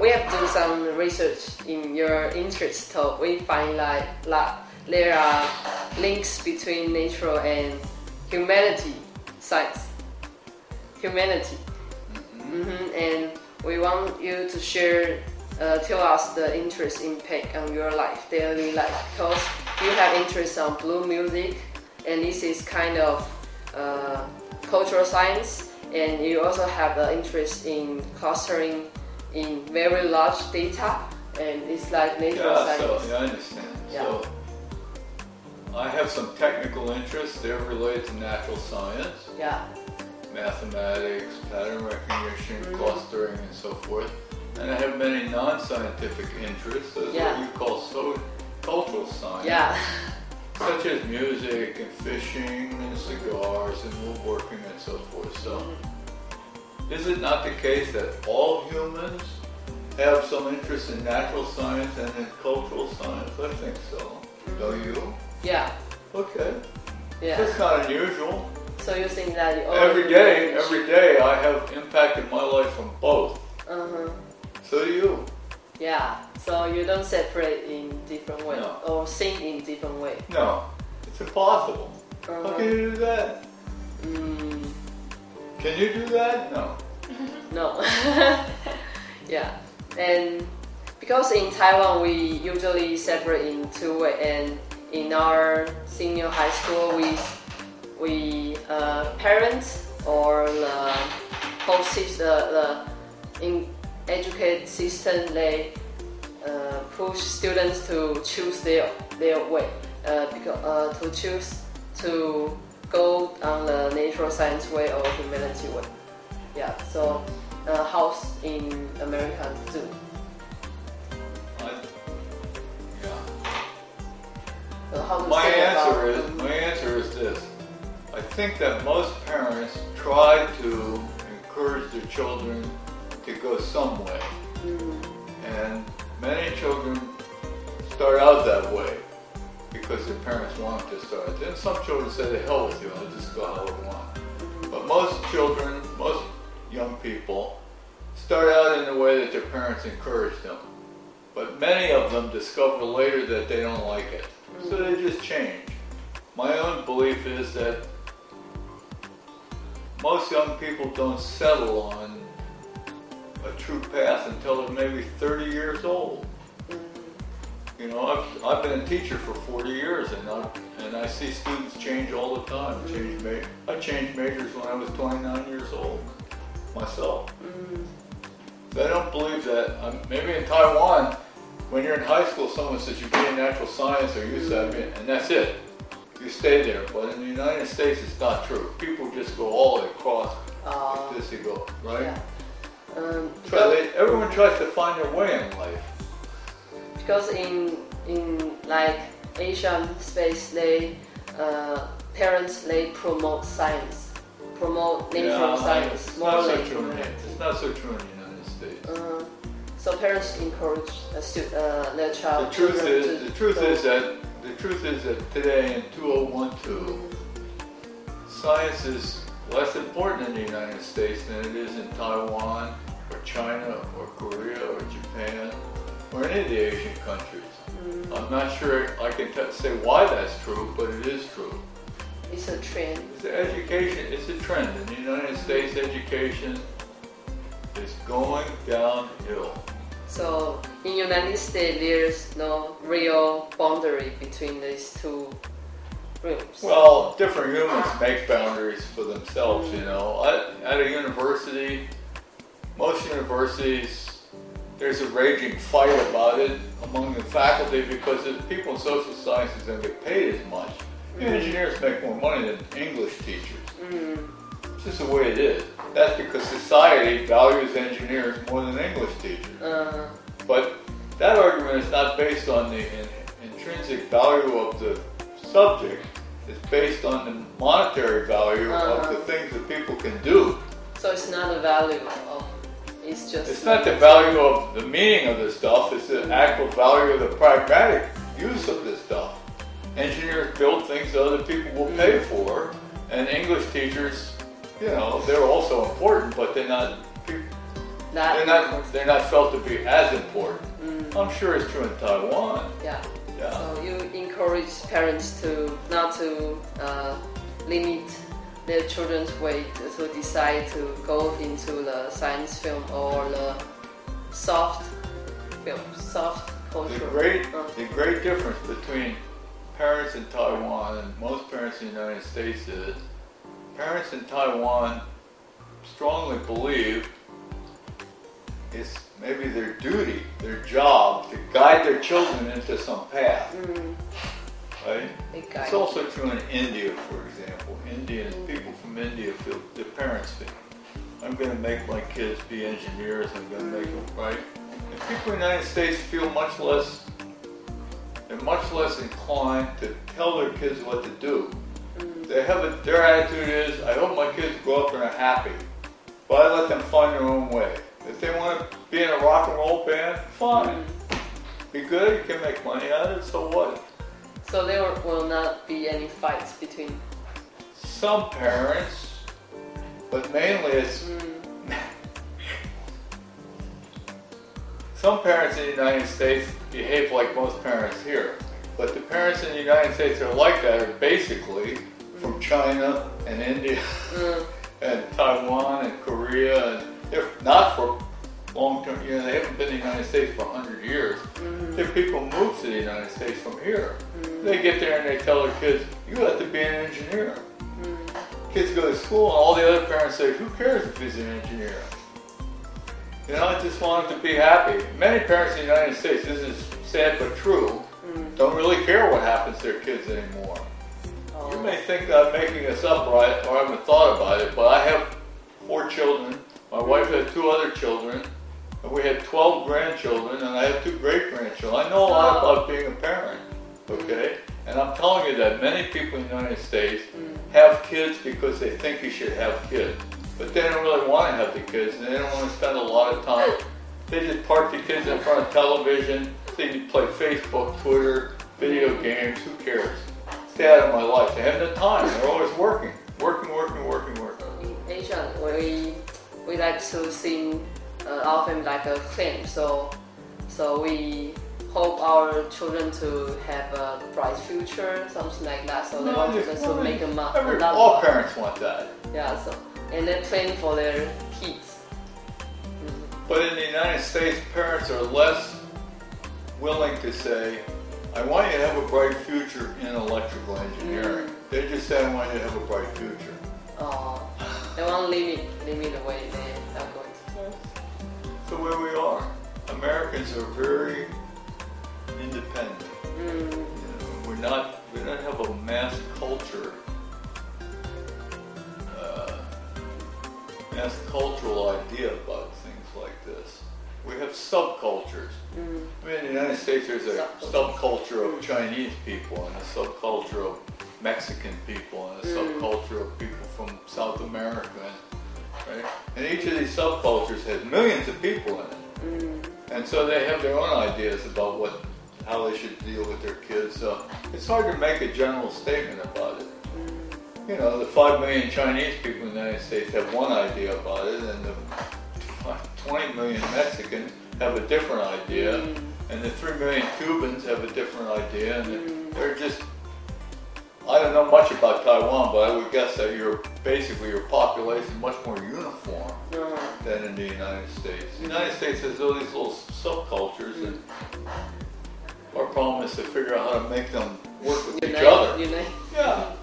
we have done some research in your interest. So we find there are links between natural and humanity science. Humanity. And we want you to share, tell us the interest impact on your life, daily life, because you have interest on blue music, and this is kind of cultural science, and you also have an interest in clustering in very large data, and it's like natural science. I understand. Yeah. So I have some technical interests. They're related to natural science. Yeah. Mathematics, pattern recognition, clustering, and so forth. And I have many non-scientific interests, as what you call cultural science, such as music and fishing and cigars and woodworking and so forth. So, is it not the case that all humans have some interest in natural science and in cultural science? I think so. Don't you? Yeah. Okay. Yeah. That's not unusual. So you think that every day I have impacted my life from both. So do you. Yeah. So you don't separate in different ways or think in different ways. No, it's impossible. How can you do that? Can you do that? No. No. Yeah. And because in Taiwan we usually separate in two ways, and in our senior high school we parents or the whole system, in educate system, they push students to choose their way, because to choose to go on the natural science way or humanity way. Yeah. So how's in America too? My answer is this. I think that most parents try to encourage their children to go some way. And many children start out that way because their parents want them to start. Then some children say, the hell with you, I'll just go how I want. But most children, most young people, start out in the way that their parents encourage them. But many of them discover later that they don't like it. So they just change. My own belief is that most young people don't settle on a true path until they're maybe 30 years old. You know, I've been a teacher for 40 years, and I see students change all the time. I changed majors when I was 29 years old myself. So I don't believe that. Maybe in Taiwan, when you're in high school, someone says you be in natural science or you say, and that's it. You stay there. But in the United States, it's not true. People just go all the way across like this. You go, right? Yeah. Everyone tries to find their way in life. Because in like Asian space, parents promote science, promote natural science. It's not so true in the United States. So parents encourage their child. The truth is that today in 2012, science is less important in the United States than it is in Taiwan or China or Korea or Japan or any of the Asian countries. I'm not sure I can say why that's true, but it is true. It's a trend. It's a trend. In the United States, education is going downhill. So in the United States, there's no real boundary between these two groups. Well, different humans make boundaries for themselves, you know. At a university, most universities, there's a raging fight about it among the faculty because the people in social sciences don't get paid as much. Engineers make more money than English teachers. It's just the way it is. That's because society values engineers more than English teachers. But that argument is not based on the intrinsic value of the subject. It's based on the monetary value of the things that people can do. So it's not the value of, it's not the value of the meaning of the stuff, it's the actual value of the pragmatic use of this stuff. Engineers build things that other people will pay for, and English teachers, you know, they're also important, but they're not they're not felt to be as important. I'm sure it's true in Taiwan. Yeah. Yeah. So you encourage parents to not to limit their children's way to decide to go into the science film or the soft film, soft culture. The great difference between parents in Taiwan and most parents in the United States is parents in Taiwan strongly believe it's maybe their duty, their job, to guide their children into some path. Right? It's also true in India, for example. People from India feel, their parents think, I'm going to make my kids be engineers, I'm going to make them, right? And people in the United States feel they're much less inclined to tell their kids what to do. Their attitude is, I hope my kids grow up and are happy, but I let them find their own way. If they want to be in a rock and roll band, fine. Be good, you can make money out of it, so what? So there will not be any fights between some parents, but mainly it's some parents in the United States behave like most parents here. But the parents in the United States that are like that are basically from China and India and Taiwan and Korea, and if not for long-term, they haven't been in the United States for 100 years. If people move to the United States from here, they get there and they tell their kids, you have to be an engineer. Kids go to school and all the other parents say, who cares if he's an engineer? I just want him to be happy. Many parents in the United States, this is sad but true, don't really care what happens to their kids anymore. You may think that I'm making this up or I haven't thought about it, but I have 4 children. My wife had 2 other children, and we had 12 grandchildren, and I have 2 great-grandchildren. I know a lot about being a parent, okay? And I'm telling you that many people in the United States have kids because they think you should have kids. But they don't really want to have the kids, and they don't want to spend a lot of time. They just park the kids in front of television, they play Facebook, Twitter, video games, who cares? Stay out of my life. They have no time, they're always working. In Asia, we like to sing our family like a clan, so we hope our children to have a bright future, something like that. So they want to make a all parents want that. Yeah, so and they plan for their kids. But in the United States, parents are less willing to say, I want you to have a bright future in electrical engineering. They just say, I want you to have a bright future. They want to limit the way they are going to. It's the way we are. Americans are very independent. We don't have a mass cultural idea about things like this. We have subcultures. I mean, in the United States, there's a subculture of Chinese people, and a subculture of Mexican people, and a subculture of people from South America, right? And each of these subcultures has millions of people in it. And so they have their own ideas about how they should deal with their kids. So it's hard to make a general statement about it. The 5 million Chinese people in the United States have one idea about it, and the 20 million Mexicans have a different idea, and the 3 million Cubans have a different idea, and they're just, I don't know much about Taiwan, but I would guess that your population is much more uniform than in the United States. The United States has all these little subcultures, and our problem is to figure out how to make them work with each other. Unite. Yeah.